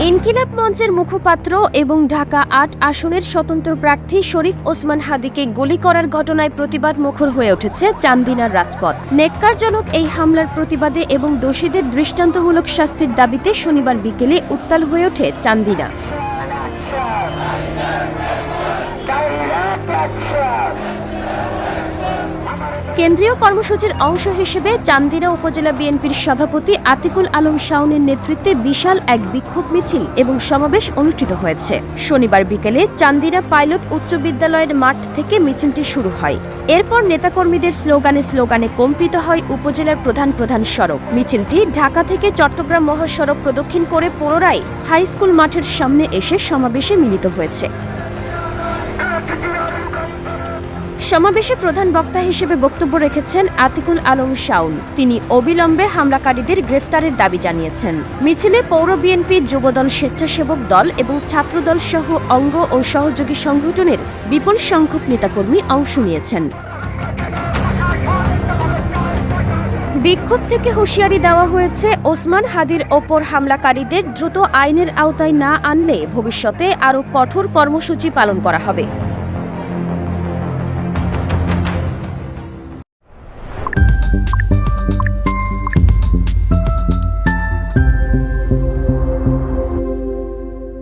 ইনকিলাব মঞ্চের মুখপাত্র এবং ঢাকা ৮ আসনের স্বতন্ত্র প্রার্থী শরীফ ওসমান হাদীকে গুলি করার ঘটনায় প্রতিবাদ মুখর হয়ে উঠেছে চান্দিনার রাজপথ। নেক্কারজনক এই হামলার প্রতিবাদে এবং দোষীদের দৃষ্টান্তমূলক শাস্তির দাবিতে শনিবার বিকেলে উত্তাল হয়ে ওঠে চান্দিনা। কেন্দ্রীয় কর্মসূচির অংশ হিসেবে চান্দিনা উপজেলা বিএনপির সভাপতি আতিকুল আলম শাওনের নেতৃত্বে বিশাল এক বিক্ষোভ মিছিল এবং সমাবেশ অনুষ্ঠিত হয়েছে। শনিবার বিকেলে চান্দিনা পাইলট উচ্চ বিদ্যালয়ের মাঠ থেকে মিছিলটি শুরু হয়। এরপর নেতাকর্মীদের স্লোগানে কম্পিত হয় উপজেলার প্রধান সড়ক। মিছিলটি ঢাকা থেকে চট্টগ্রাম মহাসড়ক প্রদক্ষিণ করে পুনরায় হাই স্কুল মাঠের সামনে এসে সমাবেশে মিলিত হয়েছে। সমাবেশে প্রধান বক্তা হিসেবে বক্তব্য রেখেছেন আতিকুল আলম শাওন। তিনি অবিলম্বে হামলাকারীদের গ্রেফতারের দাবি জানিয়েছেন। মিছিলে পৌর বিএনপি, যুবদল, স্বেচ্ছাসেবক দল এবং ছাত্রদল সহ অঙ্গ ও সহযোগী সংগঠনের বিপুল সংখ্যক নেতাকর্মী অংশ নিয়েছেন। বিক্ষোভ থেকে হুঁশিয়ারি দেওয়া হয়েছে, ওসমান হাদীর ওপর হামলাকারীদের দ্রুত আইনের আওতায় না আনলে ভবিষ্যতে আরও কঠোর কর্মসূচি পালন করা হবে।